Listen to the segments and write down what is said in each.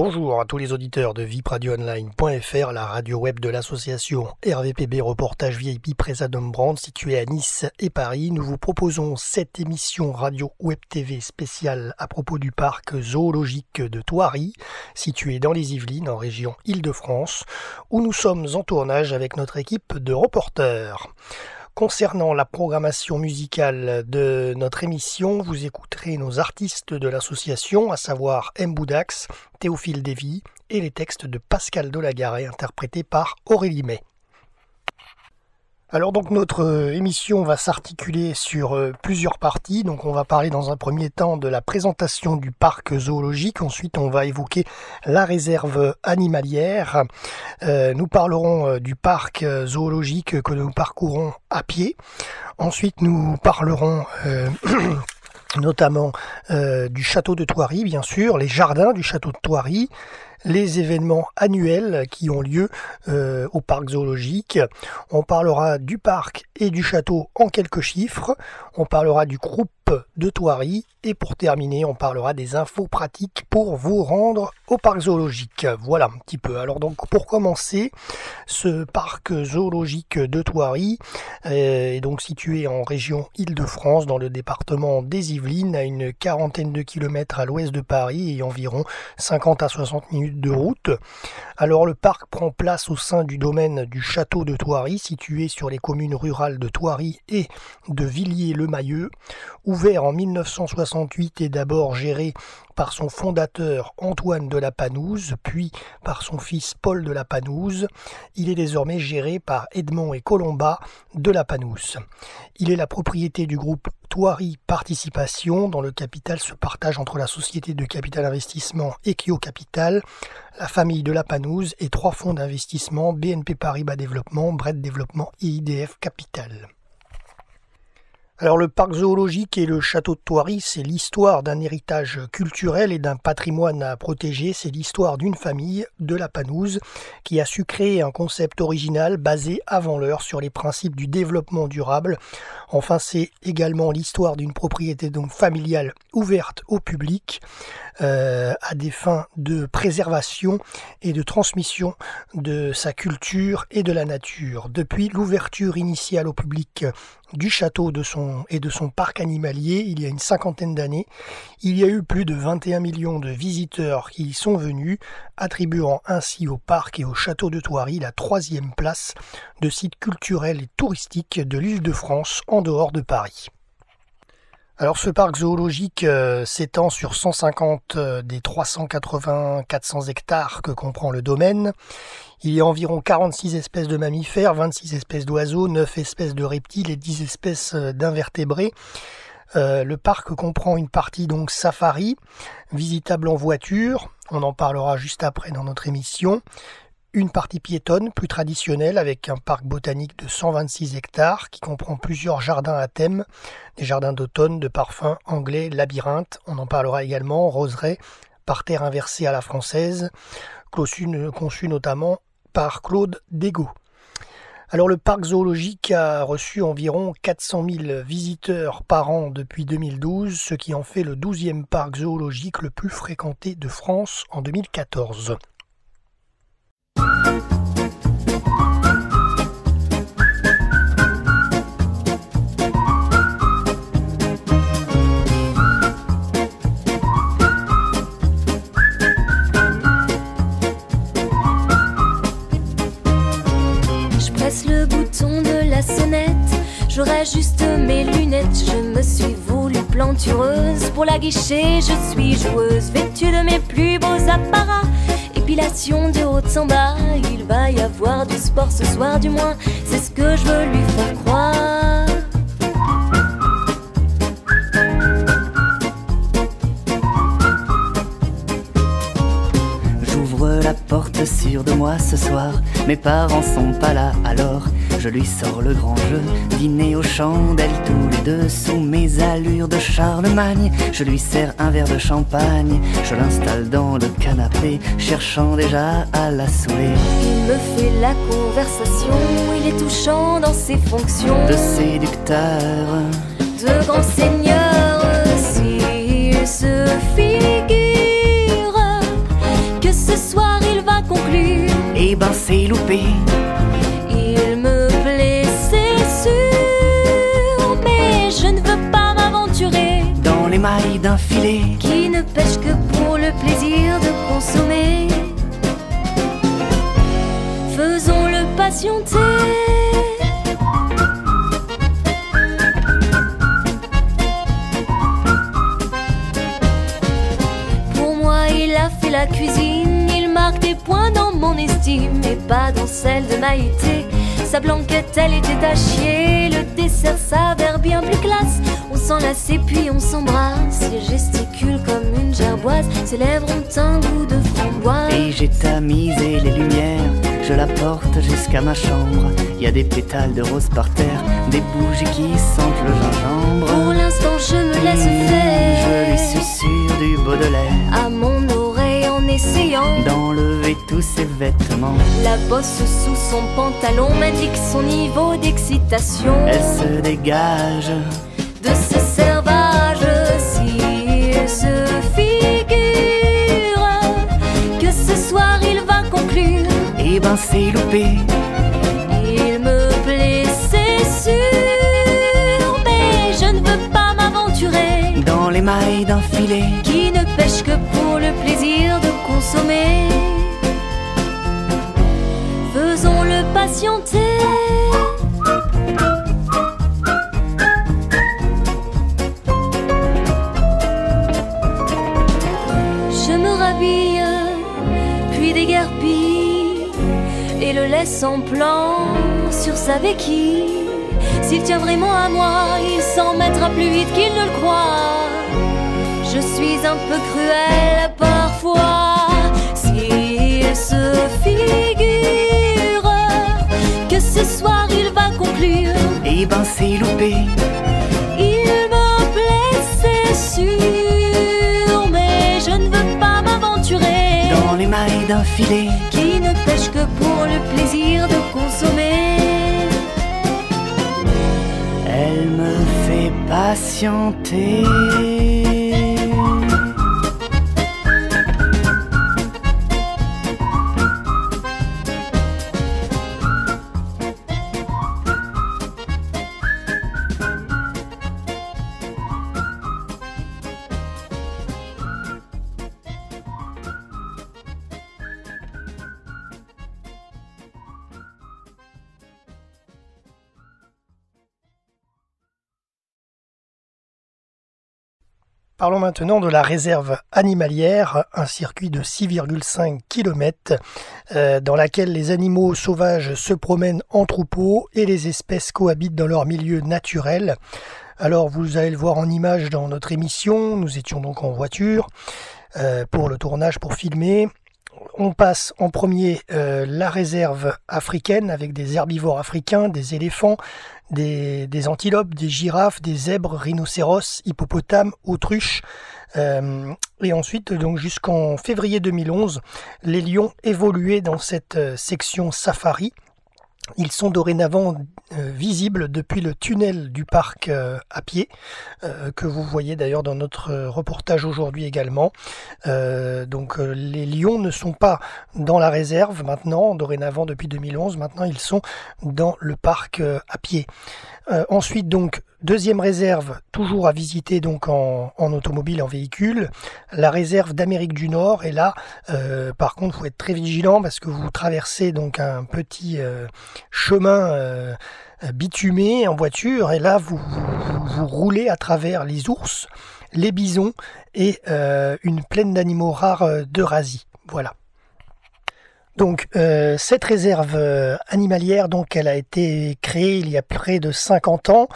Bonjour à tous les auditeurs de vipradioonline.fr, la radio web de l'association RVPB Reportage VIP Présadom Brand située à Nice et Paris. Nous vous proposons cette émission radio web TV spéciale à propos du parc zoologique de Thoiry, situé dans les Yvelines en région Île-de-France, où nous sommes en tournage avec notre équipe de reporters. Concernant la programmation musicale de notre émission, vous écouterez nos artistes de l'association, à savoir M. Boudax, Théophile Dévy et les textes de Pascal Delagaré interprétés par Aurélie May. Alors donc notre émission va s'articuler sur plusieurs parties. Donc on va parler dans un premier temps de la présentation du parc zoologique. Ensuite on va évoquer la réserve animalière. Nous parlerons du parc zoologique que nous parcourons à pied. Ensuite nous parlerons notamment du château de Thoiry, bien sûr, les jardins du château de Thoiry, les événements annuels qui ont lieu au parc zoologique. On parlera du parc et du château en quelques chiffres. On parlera du groupe de Thoiry et pour terminer, on parlera des infos pratiques pour vous rendre au parc zoologique. Voilà un petit peu. Alors donc pour commencer, ce parc zoologique de Thoiry est donc situé en région Île-de-France dans le département des Yvelines à une quarantaine de kilomètres à l'ouest de Paris et environ 50 à 60 minutes de route. Alors le parc prend place au sein du domaine du château de Thoiry situé sur les communes rurales de Thoiry et de Villiers-le-Mahieu. Ouvert en 1968 et d'abord géré par son fondateur Antoine de la Panouse, puis par son fils Paul de la Panouse, il est désormais géré par Edmond et Colomba de la Panouse. Il est la propriété du groupe Thoiry Participation, dont le capital se partage entre la société de capital investissement Equio Capital, la famille de la Panouse et 3 fonds d'investissement BNP Paribas Développement, Bred Développement et IDF Capital. Alors le parc zoologique et le château de Thoiry, c'est l'histoire d'un héritage culturel et d'un patrimoine à protéger. C'est l'histoire d'une famille, de la Panouse, qui a su créer un concept original basé avant l'heure sur les principes du développement durable. Enfin, c'est également l'histoire d'une propriété donc familiale ouverte au public à des fins de préservation et de transmission de sa culture et de la nature. Depuis l'ouverture initiale au public du château et de son parc animalier, il y a une 50aine d'années, il y a eu plus de 21 millions de visiteurs qui y sont venus, attribuant ainsi au parc et au château de Thoiry la 3e place de site culturel et touristique de l'Île-de-France en dehors de Paris. Alors ce parc zoologique s'étend sur 150 des 380-400 hectares que comprend le domaine. Il y a environ 46 espèces de mammifères, 26 espèces d'oiseaux, 9 espèces de reptiles et 10 espèces d'invertébrés. Le parc comprend une partie donc safari, visitable en voiture, on en parlera juste après dans notre émission. Une partie piétonne, plus traditionnelle, avec un parc botanique de 126 hectares qui comprend plusieurs jardins à thème, des jardins d'automne, de parfums, anglais, labyrinthe, on en parlera également, roseraie, parterre inversé à la française, conçu notamment par Claude Degaut. Alors le parc zoologique a reçu environ 400 000 visiteurs par an depuis 2012, ce qui en fait le 12e parc zoologique le plus fréquenté de France en 2014. Je presse le bouton de la sonnette, je rajuste mes lunettes, je me suis voulue plantureuse. Pour la guichet, je suis joueuse, vêtue de mes plus beaux apparats. Épilation de haut en bas, il va y avoir du sport ce soir du moins, c'est ce que je veux lui faire croire. J'ouvre la porte sûre de moi ce soir, mes parents sont pas là alors je lui sors le grand jeu. Dîner aux chandelles tous les deux, sous mes allures de Charlemagne. Je lui sers un verre de champagne, je l'installe dans le canapé, cherchant déjà à la saouler. Il me fait la conversation, il est touchant dans ses fonctions de séducteur, de grand seigneur. S'il se figure que Eh ben c'est loupé. Il me plaît, c'est sûr, mais je ne veux pas m'aventurer dans les mailles d'un filet qui ne pêche que pour le plaisir de consommer. Faisons-le patienter. Pour moi, il a fait la cuisine, il marque des points dans mon estime et pas dans celle de Maïté. Sa blanquette, elle était à chier, le dessert s'avère bien plus classe. On s'enlace et puis on s'embrasse, il gesticule comme une gerboise, ses lèvres ont un goût de framboise. Et j'ai tamisé les lumières, je la porte jusqu'à ma chambre. Il y a des pétales de rose par terre, des bougies qui sentent le gingembre. Pour l'instant je me laisse faire, je lui susurre du Baudelaire à mon oreille en essayant d'enlever tous ses vêtements. La bosse sous son pantalon m'indique son niveau d'excitation. Elle se dégage de ce servage s'il se figure que ce soir il va conclure. Eh ben c'est loupé. Il me plaît, c'est sûr, mais je ne veux pas m'aventurer dans les mailles d'un filet qui ne pêche que pour le plaisir de consommer. Faisons-le patienter. Je me rhabille, puis déguerpis et le laisse en plan sur sa béquille. S'il tient vraiment à moi, il s'en mettra plus vite qu'il ne le croit. Je suis un peu cruelle parfois. S'il se figure que ce soir il va conclure, eh ben c'est loupé. Il me plaît, c'est sûr, mais je ne veux pas m'aventurer dans les mailles d'un filet qui ne pêche que pour le plaisir de consommer. Elle me fait patienter. Parlons maintenant de la réserve animalière, un circuit de 6,5 km dans laquelle les animaux sauvages se promènent en troupeau et les espèces cohabitent dans leur milieu naturel. Alors vous allez le voir en image dans notre émission, nous étions donc en voiture pour le tournage, pour filmer. On passe en premier la réserve africaine avec des herbivores africains, des éléphants, des antilopes, des girafes, des zèbres, rhinocéros, hippopotames, autruches. Et ensuite, donc jusqu'en février 2011, les lions évoluaient dans cette section safari. Ils sont dorénavant visibles depuis le tunnel du parc à pied, que vous voyez d'ailleurs dans notre reportage aujourd'hui également. Donc les lions ne sont pas dans la réserve maintenant, dorénavant depuis 2011, maintenant ils sont dans le parc à pied. Ensuite donc, deuxième réserve, toujours à visiter donc en automobile, en véhicule, la réserve d'Amérique du Nord. Et là, par contre, il faut être très vigilant parce que vous traversez donc un petit chemin bitumé en voiture. Et là, vous roulez à travers les ours, les bisons et une plaine d'animaux rares d'Eurasie. Voilà. Donc cette réserve animalière, donc elle a été créée il y a près de 50 ans.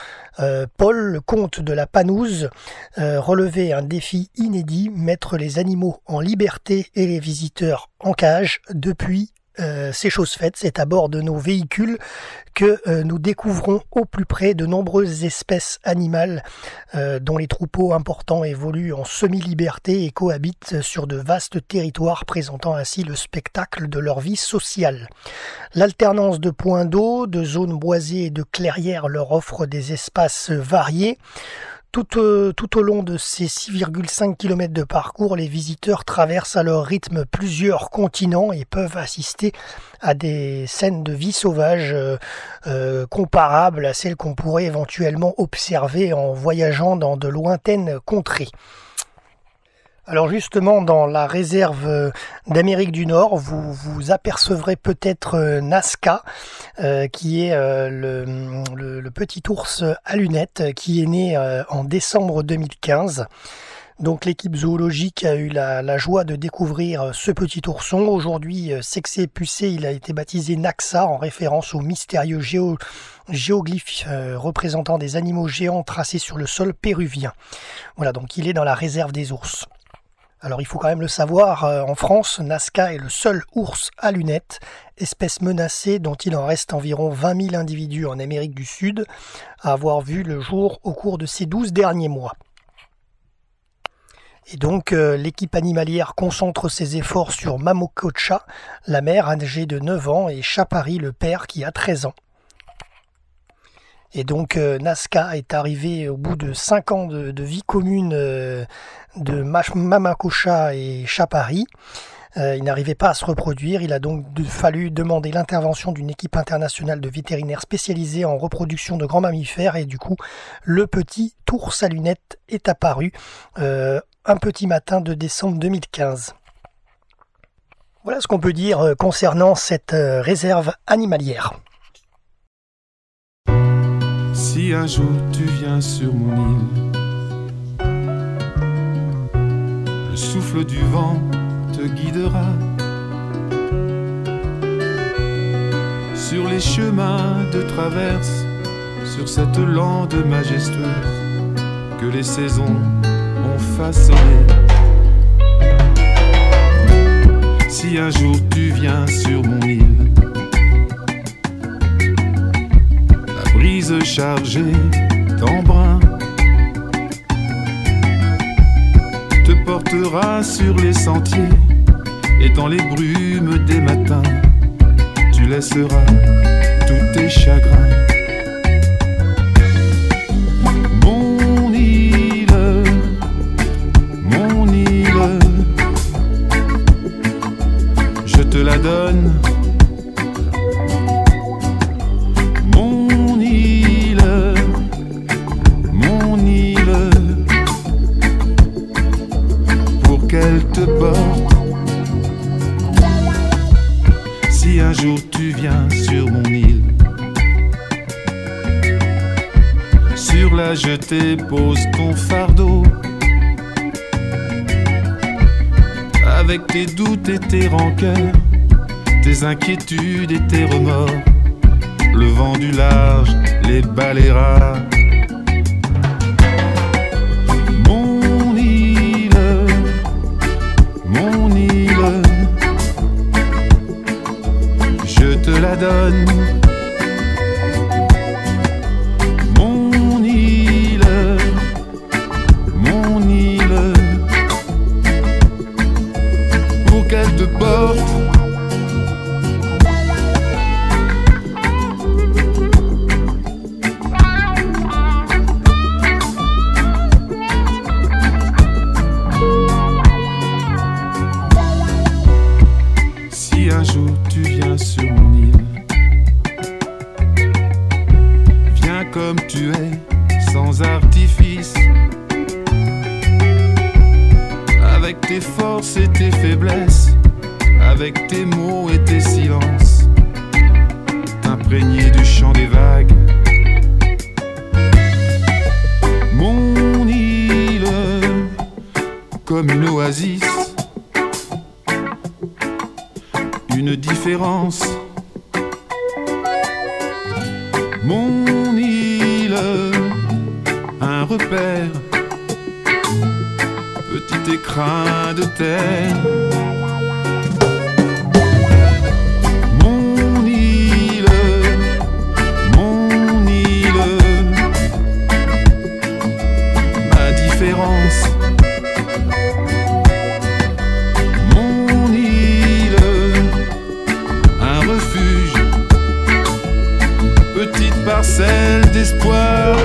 Paul, le comte de la Panouse, relevait un défi inédit, mettre les animaux en liberté et les visiteurs en cage. Depuis, c'est chose faite, c'est à bord de nos véhicules que nous découvrons au plus près de nombreuses espèces animales dont les troupeaux importants évoluent en semi-liberté et cohabitent sur de vastes territoires, présentant ainsi le spectacle de leur vie sociale. L'alternance de points d'eau, de zones boisées et de clairières leur offre des espaces variés. Tout au long de ces 6,5 km de parcours, les visiteurs traversent à leur rythme plusieurs continents et peuvent assister à des scènes de vie sauvage comparables à celles qu'on pourrait éventuellement observer en voyageant dans de lointaines contrées. Alors justement, dans la réserve d'Amérique du Nord, vous apercevrez peut-être Nazca, qui est le petit ours à lunettes, qui est né en décembre 2015. Donc l'équipe zoologique a eu la joie de découvrir ce petit ourson. Aujourd'hui, sexé et pucé, il a été baptisé Naxa en référence aux mystérieux géoglyphes représentant des animaux géants tracés sur le sol péruvien. Voilà, donc il est dans la réserve des ours. Alors il faut quand même le savoir, en France, Nazca est le seul ours à lunettes, espèce menacée dont il en reste environ 20 000 individus en Amérique du Sud, à avoir vu le jour au cours de ces 12 derniers mois. Et donc l'équipe animalière concentre ses efforts sur Mamokocha, la mère âgée de 9 ans, et Chapari, le père, qui a 13 ans. Et donc Nazca est arrivé au bout de 5 ans de vie commune de Mamacocha et Chapari. Il n'arrivait pas à se reproduire, il a donc fallu demander l'intervention d'une équipe internationale de vétérinaires spécialisés en reproduction de grands mammifères, et du coup le petit ours à lunettes est apparu un petit matin de décembre 2015. Voilà ce qu'on peut dire concernant cette réserve animalière. Si un jour tu viens sur mon île, le souffle du vent te guidera sur les chemins de traverse, sur cette lande majestueuse que les saisons ont façonnée. Si un jour tu viens sur mon île, la brise chargée d'embrun te portera sur les sentiers, et dans les brumes des matins, tu laisseras tous tes chagrins. Mon île, je te la donne. Mon île, pour qu'elle te porte. Si un jour tu viens sur mon île, sur la jetée pose ton fardeau, avec tes doutes et tes rancœurs, tes inquiétudes et tes remords. Le vent du large les balayera. Mon île, je te la donne. Mon île, pour qu'elle te porte. Si un jour tu viens sur mon île, viens comme tu es, sans artifice, avec tes forces et tes faiblesses, avec tes mots et tes silences, t'imprégner du chant des vagues. Mon île, comme une oasis, une différence. Mon île, un repère, petit écrin de terre. Mon île, ma différence. Mon île, un refuge, petite parcelle d'espoir.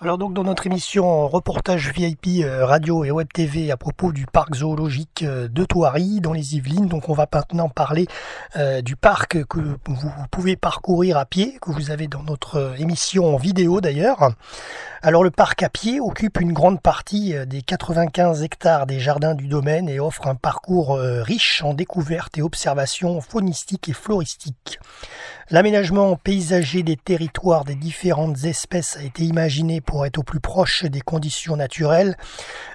Alors donc dans notre émission reportage VIP radio et web TV à propos du parc zoologique de Thoiry dans les Yvelines, donc on va maintenant parler du parc que vous pouvez parcourir à pied, que vous avez dans notre émission en vidéo d'ailleurs. Alors le parc à pied occupe une grande partie des 95 hectares des jardins du domaine et offre un parcours riche en découvertes et observations faunistiques et floristiques. L'aménagement paysager des territoires des différentes espèces a été imaginé pour être au plus proche des conditions naturelles,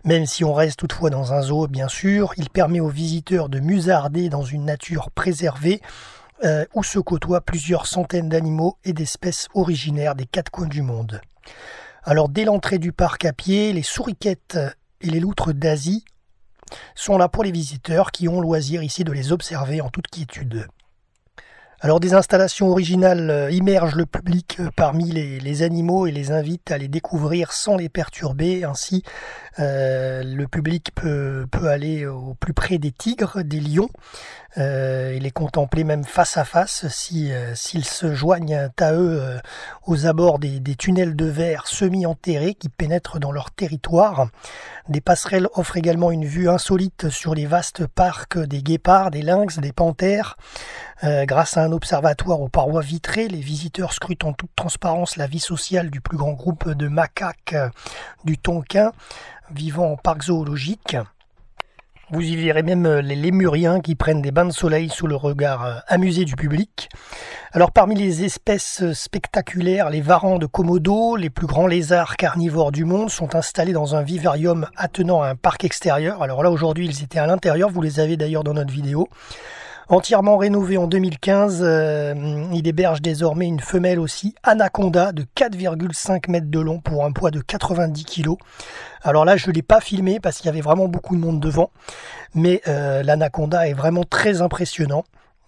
même si on reste toutefois dans un zoo bien sûr. Il permet aux visiteurs de musarder dans une nature préservée où se côtoient plusieurs centaines d'animaux et d'espèces originaires des quatre coins du monde. Alors dès l'entrée du parc à pied, les souriquettes et les loutres d'Asie sont là pour les visiteurs qui ont loisir ici de les observer en toute quiétude. Alors des installations originales immergent le public parmi les animaux et les invitent à les découvrir sans les perturber. Ainsi, le public peut aller au plus près des tigres, des lions, et les contempler même face à face s'ils se joignent à eux aux abords des tunnels de verre semi-enterrés qui pénètrent dans leur territoire. Des passerelles offrent également une vue insolite sur les vastes parcs des guépards, des lynx, des panthères. Grâce à un observatoire aux parois vitrées, les visiteurs scrutent en toute transparence la vie sociale du plus grand groupe de macaques du Tonkin vivant en parc zoologique. Vous y verrez même les lémuriens qui prennent des bains de soleil sous le regard amusé du public. Alors parmi les espèces spectaculaires, les varans de Komodo, les plus grands lézards carnivores du monde, sont installés dans un vivarium attenant à un parc extérieur. Alors là aujourd'hui ils étaient à l'intérieur, vous les avez d'ailleurs dans notre vidéo. Entièrement rénové en 2015, il héberge désormais une femelle aussi, Anaconda, de 4,5 mètres de long pour un poids de 90 kg. Alors là, je ne l'ai pas filmé parce qu'il y avait vraiment beaucoup de monde devant, mais l'Anaconda est vraiment très impressionnant.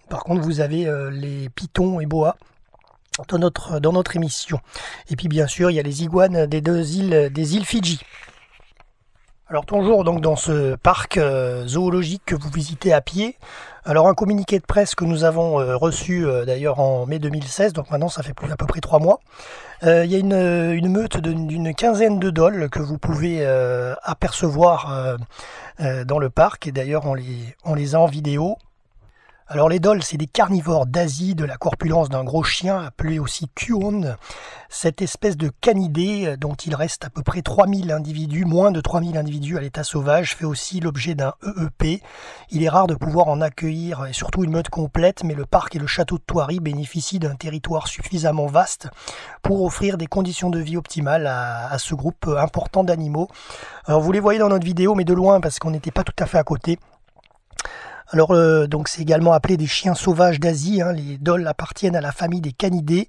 Par contre, vous avez les pitons et boas dans notre émission. Et puis bien sûr, il y a les iguanes des îles Fidji. Alors toujours donc dans ce parc zoologique que vous visitez à pied. Alors un communiqué de presse que nous avons reçu d'ailleurs en mai 2016, donc maintenant ça fait à peu près 3 mois. Il y a une meute d'une quinzaine de dholes que vous pouvez apercevoir dans le parc, et d'ailleurs on les a en vidéo. Alors les dholes, c'est des carnivores d'Asie de la corpulence d'un gros chien appelé aussi Kuon. Cette espèce de canidé dont il reste à peu près 3000 individus, moins de 3000 individus à l'état sauvage, fait aussi l'objet d'un EEP. Il est rare de pouvoir en accueillir, et surtout une meute complète, mais le parc et le château de Thoiry bénéficient d'un territoire suffisamment vaste pour offrir des conditions de vie optimales à ce groupe important d'animaux. Alors vous les voyez dans notre vidéo, mais de loin parce qu'on n'était pas tout à fait à côté. Alors donc c'est également appelé des chiens sauvages d'Asie. Les dholes appartiennent à la famille des canidés,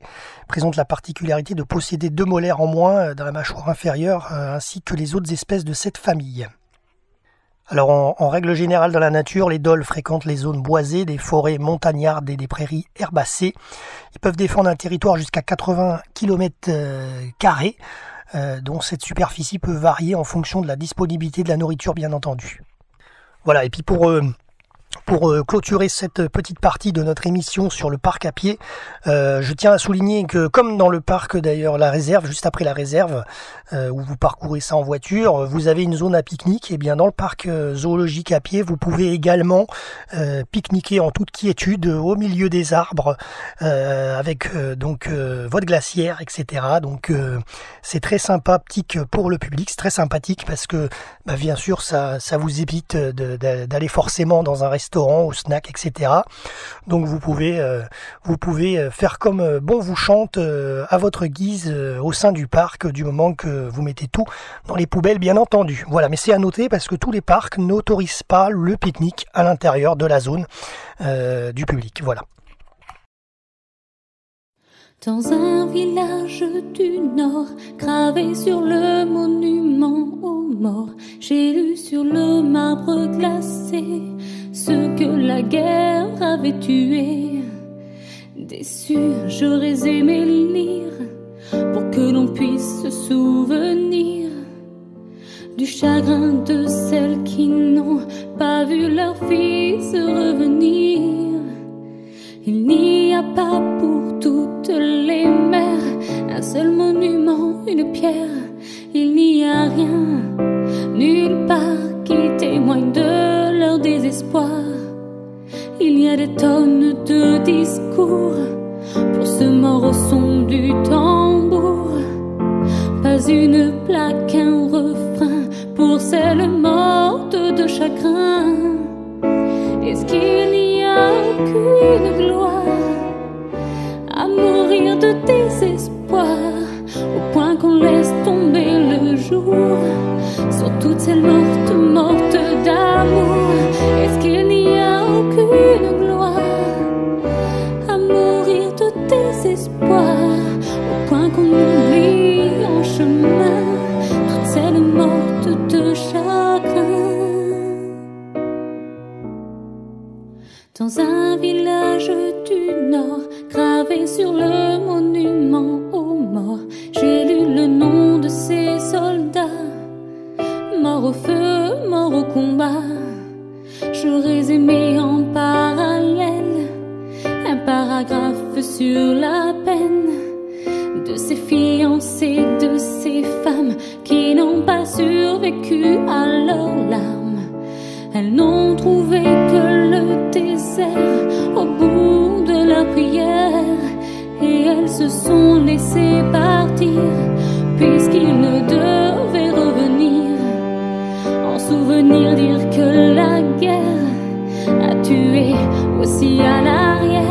présentent la particularité de posséder 2 molaires en moins dans la mâchoire inférieure, ainsi que les autres espèces de cette famille. Alors en règle générale dans la nature, les dholes fréquentent les zones boisées, des forêts montagnardes et des prairies herbacées. Ils peuvent défendre un territoire jusqu'à 80 km², dont cette superficie peut varier en fonction de la disponibilité de la nourriture bien entendu. Voilà, et puis pour clôturer cette petite partie de notre émission sur le parc à pied, je tiens à souligner que comme dans le parc d'ailleurs, la réserve, juste après la réserve, où vous parcourez ça en voiture, vous avez une zone à pique-nique. Et bien dans le parc zoologique à pied, vous pouvez également pique-niquer en toute quiétude au milieu des arbres, avec votre glacière, etc. Donc c'est très sympathique pour le public, c'est très sympathique parce que bien sûr ça vous évite d'aller forcément dans un restaurant, au snack, etc. Donc vous pouvez faire comme bon vous chante à votre guise au sein du parc, du moment que vous mettez tout dans les poubelles bien entendu. Voilà, mais c'est à noter parce que tous les parcs n'autorisent pas le pique-nique à l'intérieur de la zone du public. Voilà. Dans un village du Nord, gravé sur le monument aux morts, j'ai lu sur le marbre glacé ce que la guerre avait tué. Déçu, j'aurais aimé lire pour que l'on puisse se souvenir du chagrin de celles qui n'ont pas vu leur fils revenir. Il n'y a pas pour toutes les mères un seul monument, une pierre a rien, nulle part qui témoigne de leur désespoir. Il y a des tonnes de discours pour se mordre au son du tambour. Pas une plaque, un refrain pour celles mortes de chagrin. Est-ce qu'il n'y a aucune gloire à mourir de désespoir, au point qu'on laisse tomber le jour sur toutes celles mortes, mortes d'amour? Est-ce qu'il n'y a aucune gloire à mourir de désespoir, au point qu'on oublie en chemin toutes celles mortes de chagrin? Dans un village du Nord, gravé sur le monument aux morts, j'ai lu le nom de ces soldats, morts au feu, morts au combat. J'aurais aimé en parallèle un paragraphe sur la peine de ces fiancés, de ces femmes qui n'ont pas survécu à leurs larmes. Elles n'ont trouvé que le désert au bout de la prière, et elles se sont laissées partir puisqu'ils ne devaient revenir. En souvenir dire que la guerre a tué aussi à l'arrière,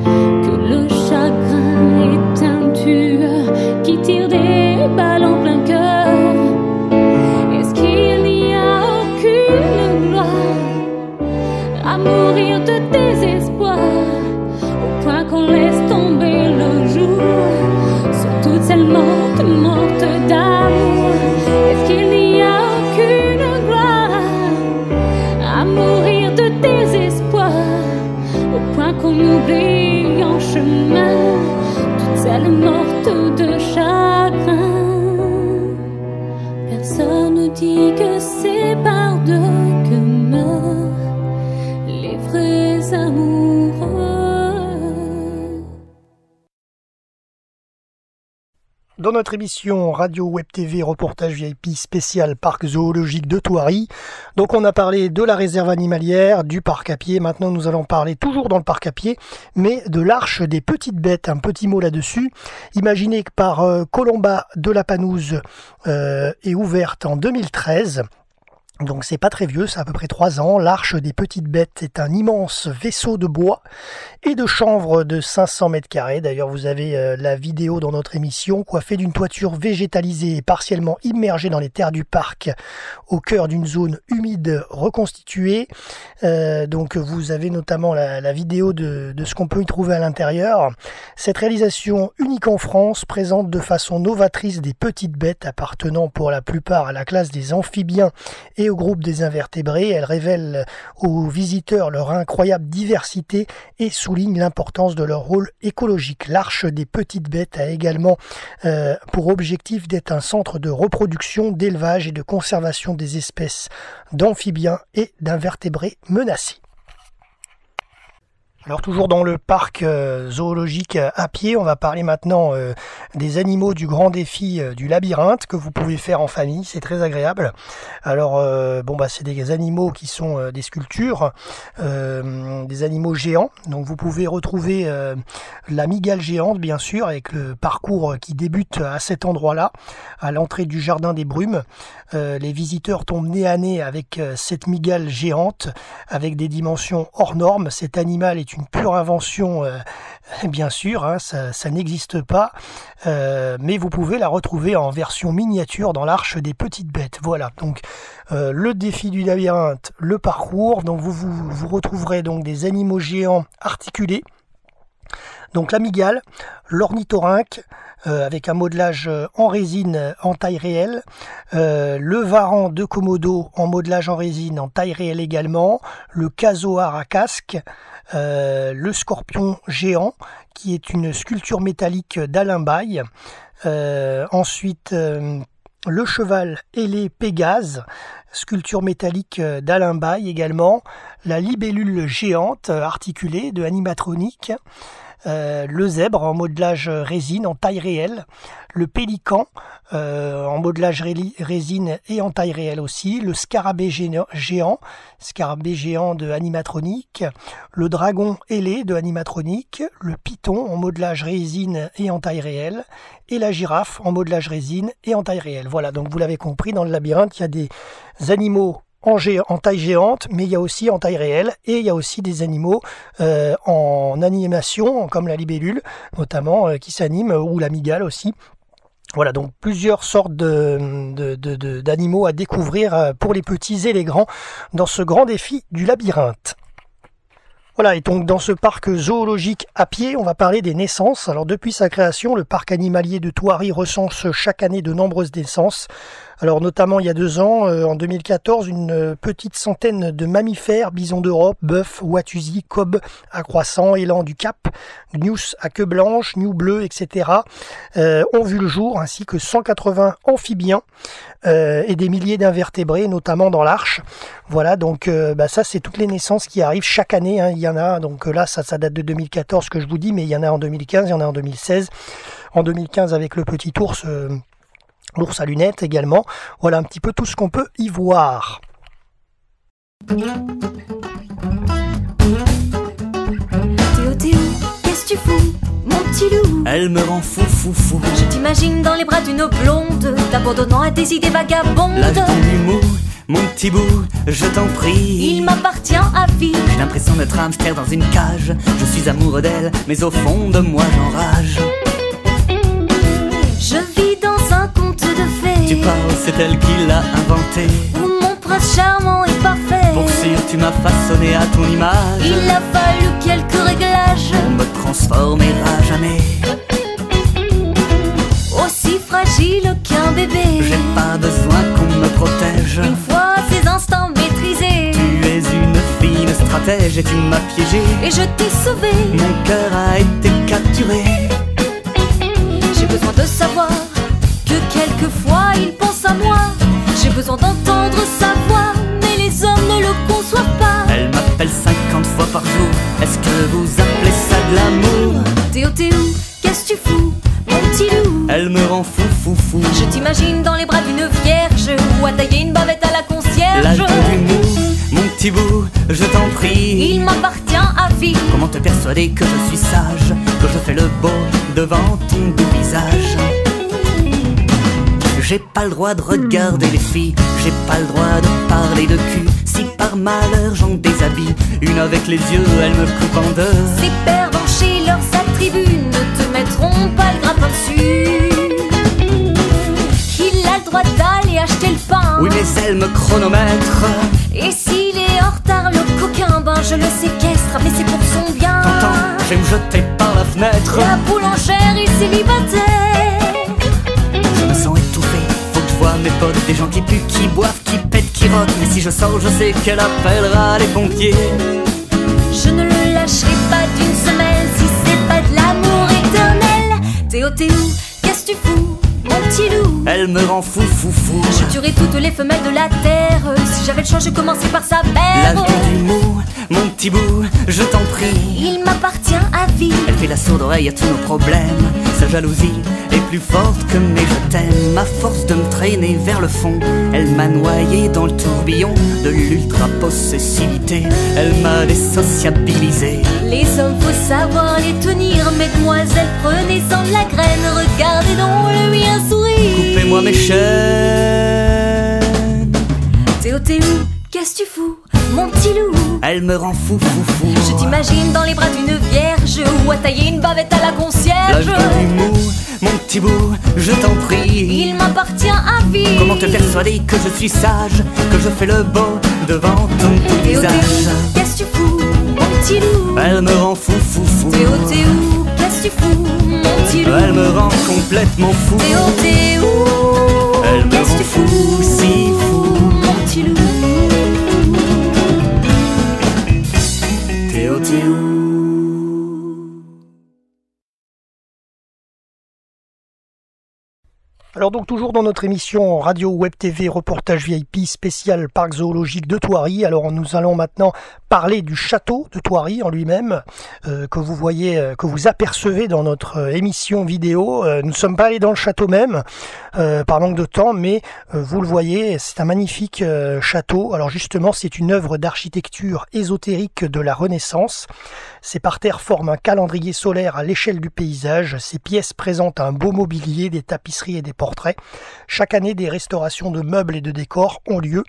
que le chagrin est un tueur qui tire des balles en plein cœur. Est-ce qu'il n'y a aucune gloire à mourir de désespoir, au point qu'on laisse tomber le jour sur toutes celles mortes, mortes d'amour? Est-ce qu'il n'y a aucune gloire à mourir de désespoir, au point qu'on oublie en chemin toutes celles mortes de chagrin? Personne ne dit que c'est par deux que meurent les vrais amoureux. Dans notre émission Radio Web TV Reportage VIP spécial Parc Zoologique de Thoiry, donc on a parlé de la réserve animalière, du parc à pied. Maintenant nous allons parler toujours dans le parc à pied, mais de l'Arche des petites bêtes. Un petit mot là-dessus. Imaginez que par Colomba de la Panouse est ouverte en 2013. Donc c'est pas très vieux, c'est à peu près 3 ans. L'Arche des petites bêtes est un immense vaisseau de bois et de chanvre de 500 mètres carrés. D'ailleurs vous avez la vidéo dans notre émission, coiffée d'une toiture végétalisée et partiellement immergée dans les terres du parc, au cœur d'une zone humide reconstituée. Donc vous avez notamment la vidéo de ce qu'on peut y trouver à l'intérieur. Cette réalisation unique en France présente de façon novatrice des petites bêtes appartenant pour la plupart à la classe des amphibiens et au groupe des invertébrés. Elle révèle aux visiteurs leur incroyable diversité et souligne l'importance de leur rôle écologique. L'Arche des petites bêtes a également pour objectif d'être un centre de reproduction, d'élevage et de conservation des espèces d'amphibiens et d'invertébrés menacés. Alors toujours dans le parc zoologique à pied, on va parler maintenant des animaux du grand défi du labyrinthe que vous pouvez faire en famille, c'est très agréable. Alors c'est des animaux qui sont des sculptures, des animaux géants, donc vous pouvez retrouver la mygale géante bien sûr, avec le parcours qui débute à cet endroit-là, à l'entrée du jardin des brumes. Les visiteurs tombent nez à nez avec cette mygale géante, avec des dimensions hors normes. Cet animal est une pure invention, bien sûr, hein, ça n'existe pas, mais vous pouvez la retrouver en version miniature dans l'Arche des petites bêtes. Voilà, donc le défi du labyrinthe, le parcours, donc vous retrouverez donc des animaux géants articulés, donc la mygale, l'ornithorynque, avec un modelage en résine en taille réelle, le varan de Komodo en modelage en résine en taille réelle également, le casoar à casque, le scorpion géant qui est une sculpture métallique d'Alain Baye, ensuite le cheval ailé Pégase, sculpture métallique d'Alain Baye également, la libellule géante articulée de Animatronic, le zèbre en modelage résine en taille réelle, le pélican en modelage résine et en taille réelle aussi, le scarabée géant de Animatronic, le dragon ailé de Animatronic, le python en modelage résine et en taille réelle, et la girafe en modelage résine et en taille réelle. Voilà, donc vous l'avez compris, dans le labyrinthe, il y a des animaux en taille géante, mais il y a aussi en taille réelle, et il y a aussi des animaux en animation, comme la libellule, notamment, qui s'anime, ou la mygale aussi. Voilà, donc plusieurs sortes d'animaux à découvrir pour les petits et les grands dans ce grand défi du labyrinthe. Voilà, et donc dans ce parc zoologique à pied, on va parler des naissances. Alors depuis sa création, le parc animalier de Thoiry recense chaque année de nombreuses naissances. Alors notamment il y a 2 ans, en 2014, une petite centaine de mammifères, bisons d'Europe, bœufs, watusi, cob à croissant, élan du Cap, gnous à queue blanche, gnou bleu, etc. ont vu le jour, ainsi que 180 amphibiens et des milliers d'invertébrés, notamment dans l'Arche. Voilà, donc ça c'est toutes les naissances qui arrivent chaque année, hein. Il y en a, donc là ça date de 2014 que je vous dis, mais il y en a en 2015, il y en a en 2016. En 2015 avec le petit ours... l'ours à lunettes également. Voilà un petit peu tout ce qu'on peut y voir. Théo, qu'est-ce que tu fous, mon petit loup? Elle me rend fou, fou, fou. Je t'imagine dans les bras d'une blonde, t'abandonnant à tes idées vagabondes. Lâche ton humour, mon petit bout, je t'en prie. Il m'appartient à vie. J'ai l'impression d'être un hamster dans une cage. Je suis amoureux d'elle, mais au fond de moi j'enrage. Je vis dans un conte de fées. Tu parles, c'est elle qui l'a inventé. Où mon prince charmant est parfait. Pour sûr, tu m'as façonné à ton image. Il a fallu quelques réglages pour me transformer à jamais. Aussi fragile qu'un bébé. J'ai pas besoin qu'on me protège. Une fois ces instants maîtrisés. Tu es une fine stratège et tu m'as piégé. Et je t'ai sauvé. Mon cœur a été capturé. J'ai besoin de savoir que quelquefois il pense à moi. J'ai besoin d'entendre sa voix, mais les hommes ne le conçoivent pas. Elle m'appelle 50 fois par jour. Est-ce que vous appelez ça de l'amour? Théo, qu'est-ce que tu fous, mon petit loup? Elle me rend fou, fou, fou. Je t'imagine dans les bras d'une vierge, ou à tailler une bavette à la concierge. L'âge du mou, mon petit bout, je t'en prie. Il m'appartient à vie. Comment te persuader que je suis sage, que je fais le beau devant ton doux visage? J'ai pas le droit de regarder les filles, j'ai pas le droit de parler de cul. Si par malheur j'en déshabille, une avec les yeux, elle me coupe en deux. Ces perdants chez leurs attributs ne te mettront pas le grappin dessus. Il a le droit d'aller acheter le pain. Oui mais elle me chronomètre. Et s'il est en retard le coquin, ben je le séquestre, mais c'est pour son bien. T'entends, je vais me jeter par la fenêtre. La boulangère est célibataire. Je me sens étouffé, faut que je vois mes potes. Des gens qui puent, qui boivent, qui pètent, qui rotent. Mais si je sors, je sais qu'elle appellera les pompiers. Je ne le lâcherai pas d'une semelle si c'est pas de l'amour éternel. Théo, qu'est-ce que tu fous, mon petit loup? Elle me rend fou, fou, fou. Je tuerai toutes les femelles de la terre. Si j'avais le choix, je commencerais par sa mère. L'âge du mou, mon petit bout, je t'en prie. Il m'appartient à vie. Elle fait la sourde oreille à tous nos problèmes. Sa jalousie est plus forte que mes je t'aime. À force de me traîner vers le fond, elle m'a noyé dans le tourbillon de l'ultra-possessivité. Elle m'a désociabilisé. Les hommes, faut savoir les tenir. Mesdemoiselles, prenez-en de la graine. Regardez donc le mien sourire. Coupez-moi mes chaînes. Théo, qu'est-ce que tu fous, mon petit loup? Elle me rend fou, fou, fou. Je t'imagine dans les bras d'une vierge, ou à tailler une bavette à la concierge. L'âge du mou, mon petit bout, je t'en prie. Il m'appartient à vie. Comment te persuader que je suis sage, que je fais le beau devant ton visage? Qu'est-ce que tu fous, mon petit loup? Elle me rend fou, fou, fou. Théo, qu'est-ce que tu fous, mon petit loup? Elle me rend complètement fou. Théo, elle me qu'est-ce rend que tu fou, fous, si fou, mon petit loup? Théo. Alors donc toujours dans notre émission Radio Web TV Reportage VIP spécial Parc Zoologique de Thoiry. Alors nous allons maintenant parler du château de Thoiry en lui-même, que vous voyez, que vous apercevez dans notre émission vidéo. Nous ne sommes pas allés dans le château même, par manque de temps, mais vous le voyez, c'est un magnifique château. Alors justement, c'est une œuvre d'architecture ésotérique de la Renaissance. Ces parterres forment un calendrier solaire à l'échelle du paysage. Ces pièces présentent un beau mobilier, des tapisseries et des portraits. Chaque année, des restaurations de meubles et de décors ont lieu.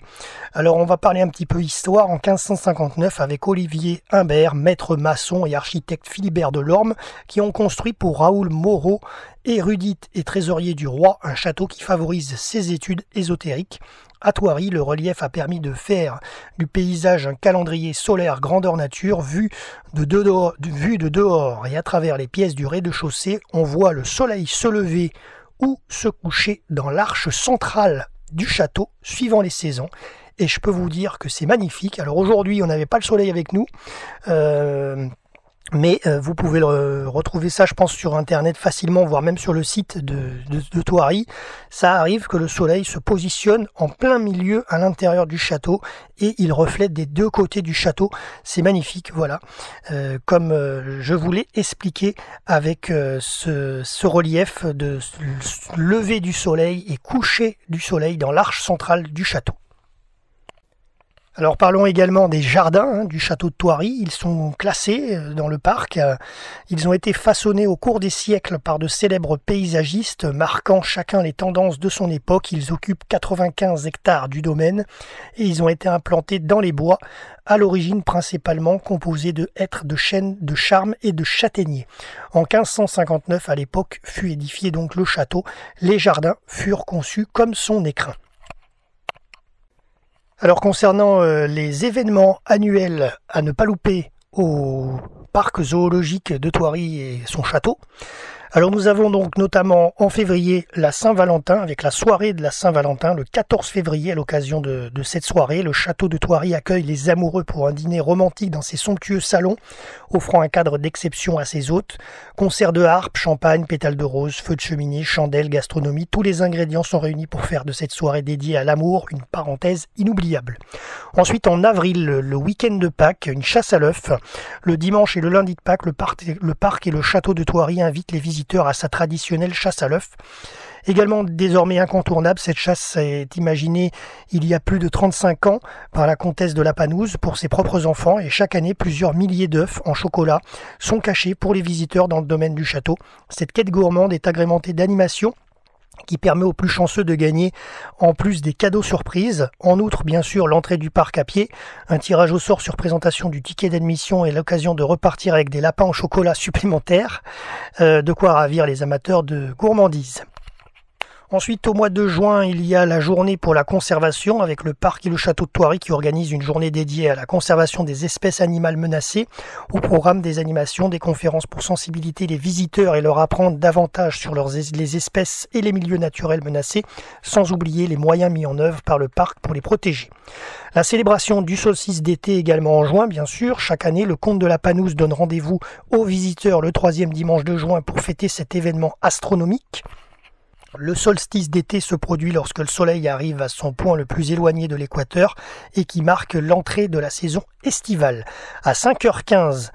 Alors, on va parler un petit peu histoire. En 1559, avec Olivier Humbert, maître maçon et architecte Philibert Delorme, qui ont construit pour Raoul Moreau, érudite et trésorier du roi, un château qui favorise ses études ésotériques. À Thoiry, le relief a permis de faire du paysage un calendrier solaire grandeur nature vu de dehors et à travers les pièces du rez-de-chaussée, on voit le soleil se lever ou se coucher dans l'arche centrale du château suivant les saisons. Et je peux vous dire que c'est magnifique. Alors aujourd'hui, on n'avait pas le soleil avec nous. Mais vous pouvez retrouver ça, je pense, sur Internet facilement, voire même sur le site de Thoiry. Ça arrive que le soleil se positionne en plein milieu à l'intérieur du château et il reflète des deux côtés du château. C'est magnifique, voilà. Comme je vous l'ai expliqué avec ce relief de lever du soleil et coucher du soleil dans l'arche centrale du château. Alors parlons également des jardins du château de Thoiry. Ils sont classés dans le parc. Ils ont été façonnés au cours des siècles par de célèbres paysagistes, marquant chacun les tendances de son époque. Ils occupent 95 hectares du domaine et ils ont été implantés dans les bois, à l'origine principalement composés de hêtres, de chênes, de charmes et de châtaigniers. En 1559, à l'époque, fut édifié donc le château. Les jardins furent conçus comme son écrin. Alors concernant les événements annuels à ne pas louper au parc zoologique de Thoiry et son château, alors nous avons donc notamment en février la Saint-Valentin, avec la soirée de la Saint-Valentin, le 14 février. À l'occasion de cette soirée, le château de Thoiry accueille les amoureux pour un dîner romantique dans ses somptueux salons, offrant un cadre d'exception à ses hôtes. Concerts de harpe, champagne, pétales de rose, feux de cheminée, chandelles, gastronomie, tous les ingrédients sont réunis pour faire de cette soirée dédiée à l'amour une parenthèse inoubliable. Ensuite, en avril, le week-end de Pâques, une chasse à l'œuf. Le dimanche et le lundi de Pâques, le parc et le château de Thoiry invitent les visiteurs à sa traditionnelle chasse à l'œuf. Également désormais incontournable, cette chasse est imaginée il y a plus de 35 ans par la comtesse de Lapanouse pour ses propres enfants et chaque année plusieurs milliers d'œufs en chocolat sont cachés pour les visiteurs dans le domaine du château. Cette quête gourmande est agrémentée d'animations qui permet aux plus chanceux de gagner en plus des cadeaux surprises. En outre, bien sûr, l'entrée du parc à pied, un tirage au sort sur présentation du ticket d'admission et l'occasion de repartir avec des lapins au chocolat supplémentaires, de quoi ravir les amateurs de gourmandise. Ensuite, au mois de juin, il y a la journée pour la conservation avec le parc et le château de Thoiry qui organise une journée dédiée à la conservation des espèces animales menacées. Au programme des animations, des conférences pour sensibiliser les visiteurs et leur apprendre davantage sur les espèces et les milieux naturels menacés, sans oublier les moyens mis en œuvre par le parc pour les protéger. La célébration du solstice d'été également en juin, bien sûr. Chaque année, le comte de Lapanouse donne rendez-vous aux visiteurs le 3e dimanche de juin pour fêter cet événement astronomique. Le solstice d'été se produit lorsque le soleil arrive à son point le plus éloigné de l'équateur et qui marque l'entrée de la saison estivale. À 5h15,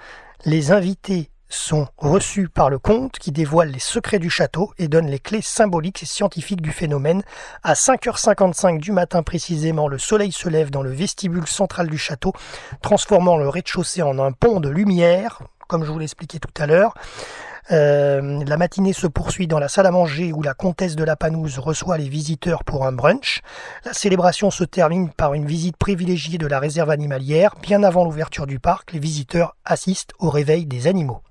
les invités sont reçus par le comte qui dévoile les secrets du château et donne les clés symboliques et scientifiques du phénomène. À 5h55 du matin précisément, le soleil se lève dans le vestibule central du château, transformant le rez-de-chaussée en un pont de lumière, comme je vous l'expliquais tout à l'heure. La matinée se poursuit dans la salle à manger où la comtesse de Lapanouse reçoit les visiteurs pour un brunch. La célébration se termine par une visite privilégiée de la réserve animalière. Bien avant l'ouverture du parc, les visiteurs assistent au réveil des animaux.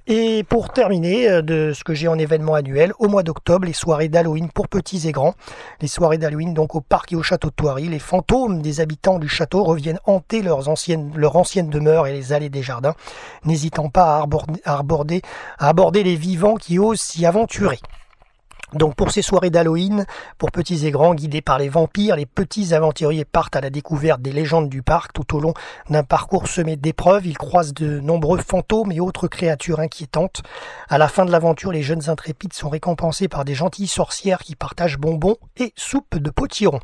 Et pour terminer de ce que j'ai en événement annuel, au mois d'octobre, les soirées d'Halloween pour petits et grands. Les soirées d'Halloween donc au parc et au château de Thoiry. Les fantômes des habitants du château reviennent hanter leur ancienne demeure et les allées des jardins, n'hésitant pas à aborder les vivants qui osent s'y aventurer. Donc pour ces soirées d'Halloween, pour petits et grands, guidés par les vampires, les petits aventuriers partent à la découverte des légendes du parc. Tout au long d'un parcours semé d'épreuves, ils croisent de nombreux fantômes et autres créatures inquiétantes. À la fin de l'aventure, les jeunes intrépides sont récompensés par des gentilles sorcières qui partagent bonbons et soupe de potiron.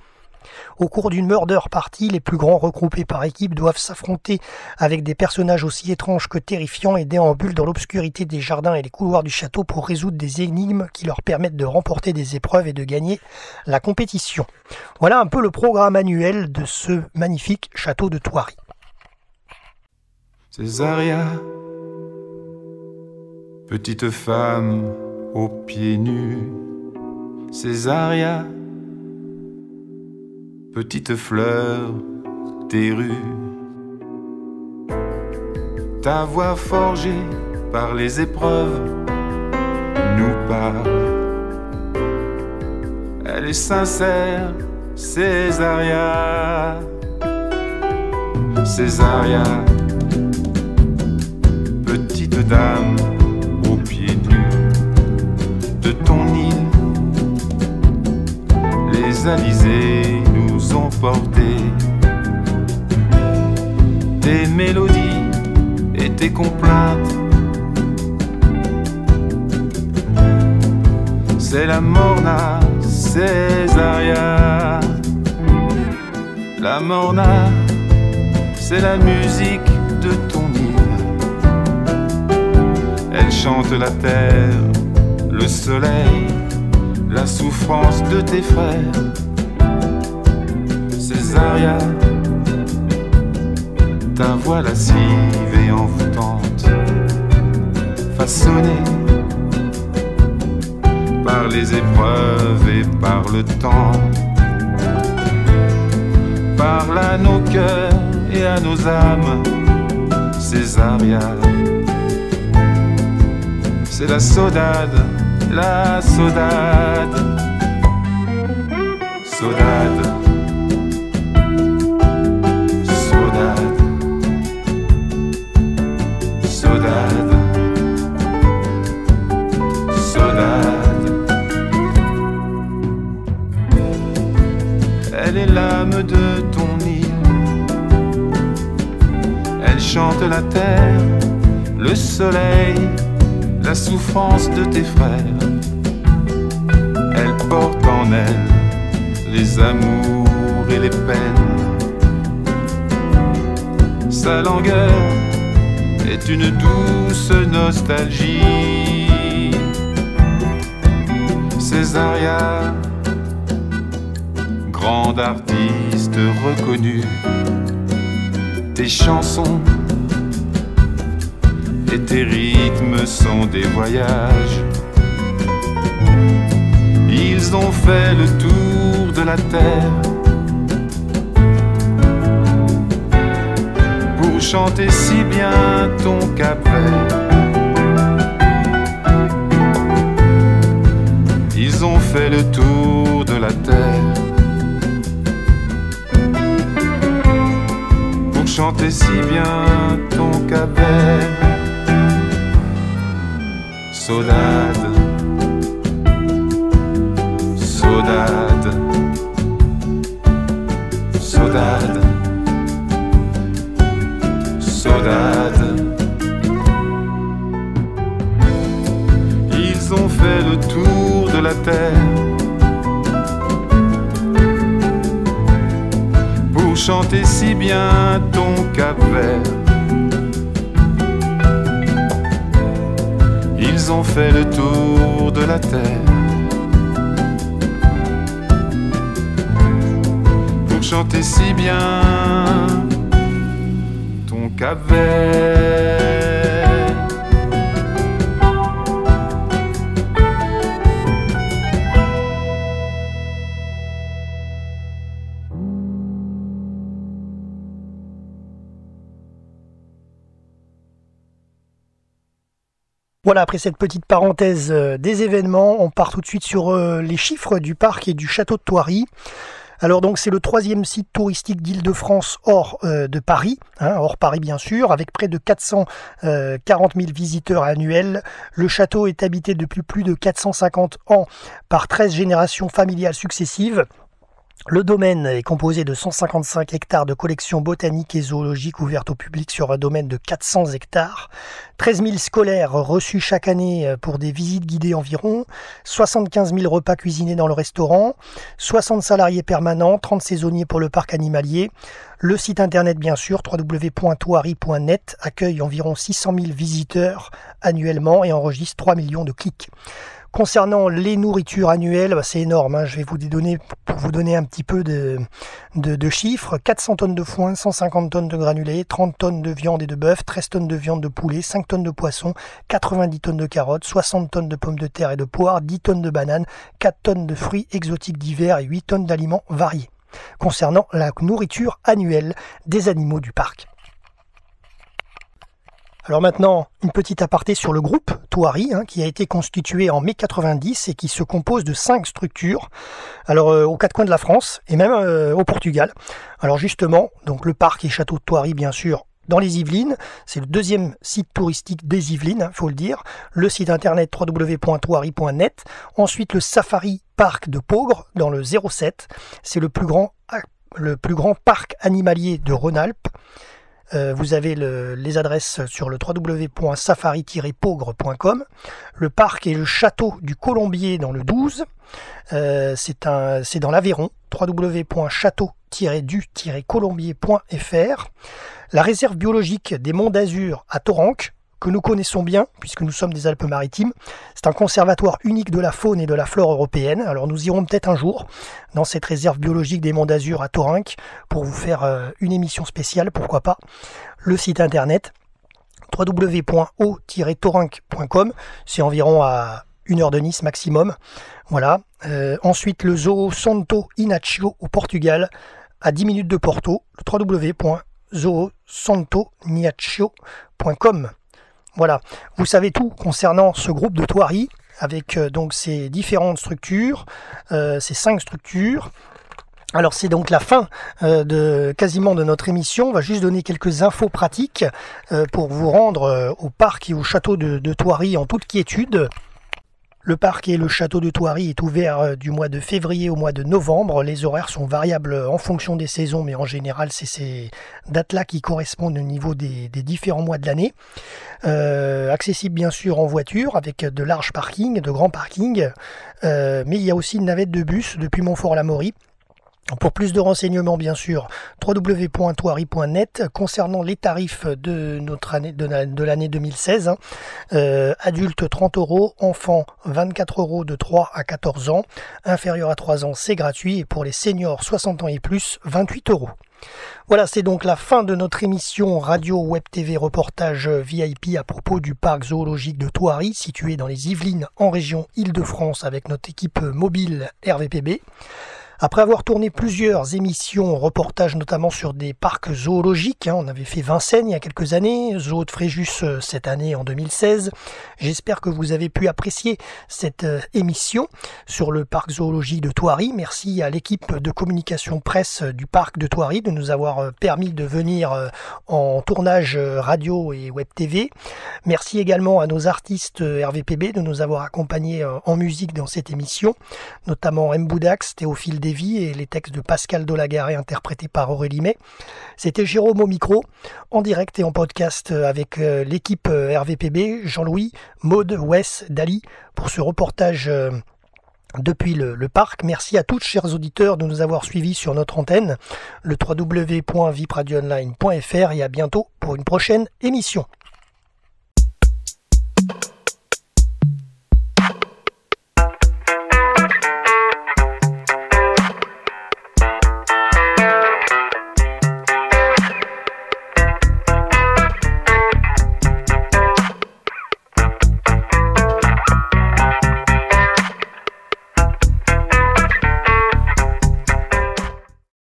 Au cours d'une murder party, les plus grands regroupés par équipe doivent s'affronter avec des personnages aussi étranges que terrifiants et déambulent dans l'obscurité des jardins et les couloirs du château pour résoudre des énigmes qui leur permettent de remporter des épreuves et de gagner la compétition. Voilà un peu le programme annuel de ce magnifique château de Thoiry. Césaria, petite femme aux pieds nus, Césaria, petite fleur des rues, ta voix forgée par les épreuves nous parle. Elle est sincère, Césaria, Césaria, petite dame aux pieds nus de ton île, les alizés nous ont porté tes mélodies et tes complaintes. C'est la morna, Césaria. La morna, c'est la musique de ton île. Elle chante la terre, le soleil, la souffrance de tes frères. Césaria, ta voix lascive et envoûtante, façonnée par les épreuves et par le temps, parle à nos cœurs et à nos âmes. Césaria, c'est la saudade, la saudade, saudade, saudade, saudade, saudade. Elle est l'âme de ton île, elle chante la terre, le soleil, la souffrance de tes frères. Elle porte en elle les amours et les peines. Sa langueur est une douce nostalgie. Césaria, grande artiste reconnue, tes chansons et tes rythmes sont des voyages. Ils ont fait le tour de la terre pour chanter si bien ton Cap-Vert. Ils ont fait le tour de la terre pour chanter si bien ton Cap-Vert. Saudade, saudade, saudade, saudade. Ils ont fait le tour de la terre pour chanter si bien ton Cap-Vert. Ils ont fait le tour de la terre pour chanter si bien ton Cap-Vert. Voilà, après cette petite parenthèse des événements, on part tout de suite sur les chiffres du parc et du château de Thoiry. Alors donc c'est le 3e site touristique d'Île-de-France hors de Paris, hors Paris bien sûr, avec près de 440 000 visiteurs annuels. Le château est habité depuis plus de 450 ans par 13 générations familiales successives. Le domaine est composé de 155 hectares de collections botaniques et zoologiques ouvertes au public sur un domaine de 400 hectares, 13 000 scolaires reçus chaque année pour des visites guidées environ, 75 000 repas cuisinés dans le restaurant, 60 salariés permanents, 30 saisonniers pour le parc animalier. Le site internet bien sûr, www.thoiry.net, accueille environ 600 000 visiteurs annuellement et enregistre 3 millions de clics. Concernant les nourritures annuelles, c'est énorme, je vais vous donner, pour vous donner un petit peu de chiffres, 400 tonnes de foin, 150 tonnes de granulés, 30 tonnes de viande et de bœuf, 13 tonnes de viande de poulet, 5 tonnes de poisson, 90 tonnes de carottes, 60 tonnes de pommes de terre et de poires, 10 tonnes de bananes, 4 tonnes de fruits exotiques d'hiver et 8 tonnes d'aliments variés. Concernant la nourriture annuelle des animaux du parc. Alors maintenant, une petite aparté sur le groupe Thoiry, qui a été constitué en mai 90 et qui se compose de 5 structures, alors aux 4 coins de la France et même au Portugal. Alors justement, donc le parc et château de Thoiry, bien sûr, dans les Yvelines, c'est le 2e site touristique des Yvelines, faut le dire. Le site internet www.thoiry.net. Ensuite, le Safari Park de Peaugres, dans le 07. C'est le plus grand parc animalier de Rhône-Alpes. Vous avez les adresses sur le www.safari-peaugres.com. Le parc et le château du Colombier dans le 12. C'est dans l'Aveyron, www.château-du-colombier.fr. La réserve biologique des Monts d'Azur à Torenque, que nous connaissons bien, puisque nous sommes des Alpes-Maritimes. C'est un conservatoire unique de la faune et de la flore européenne. Alors nous irons peut-être un jour dans cette réserve biologique des Monts d'Azur à Torenque pour vous faire une émission spéciale, pourquoi pas. Le site internet www.o-torenque.com, c'est environ à 1 heure de Nice maximum. Voilà. Ensuite le zoo Santo Inácio au Portugal, à 10 minutes de Porto, le www.zoosantoninácio.com. Voilà, vous savez tout concernant ce groupe de Thoiry, avec donc ces différentes structures, ces 5 structures. Alors c'est donc la fin quasiment de notre émission. On va juste donner quelques infos pratiques pour vous rendre au parc et au château de Thoiry en toute quiétude. Le parc et le château de Thoiry est ouvert du mois de février au mois de novembre. Les horaires sont variables en fonction des saisons, mais en général, c'est ces dates-là qui correspondent au niveau des différents mois de l'année. Accessible bien sûr en voiture, avec de larges parkings, de grands parkings, mais il y a aussi une navette de bus depuis Montfort-l'Amaury. Pour plus de renseignements, bien sûr, www.thoiry.net. Concernant les tarifs de notre année, de l'année 2016, adultes 30 €, enfants 24 € de 3 à 14 ans, inférieur à 3 ans c'est gratuit, et pour les seniors 60 ans et plus, 28 €. Voilà, c'est donc la fin de notre émission Radio Web TV reportage VIP à propos du parc zoologique de Thoiry, situé dans les Yvelines en région Île-de-France avec notre équipe mobile RVPB. Après avoir tourné plusieurs émissions, reportages notamment sur des parcs zoologiques, on avait fait Vincennes il y a quelques années, Zoo de Fréjus cette année en 2016. J'espère que vous avez pu apprécier cette émission sur le parc zoologique de Thoiry. Merci à l'équipe de communication presse du parc de Thoiry de nous avoir permis de venir en tournage radio et web TV. Merci également à nos artistes RVPB de nous avoir accompagnés en musique dans cette émission, notamment M. Boudax, Théophile Davy et les textes de Pascal Dolagaré interprétés par Aurélie May. C'était Jérôme au micro, en direct et en podcast avec l'équipe RVPB, Jean-Louis, Maude, Wes, Dali, pour ce reportage depuis le parc. Merci à tous, chers auditeurs, de nous avoir suivis sur notre antenne, le www.vipradioonline.fr, et à bientôt pour une prochaine émission.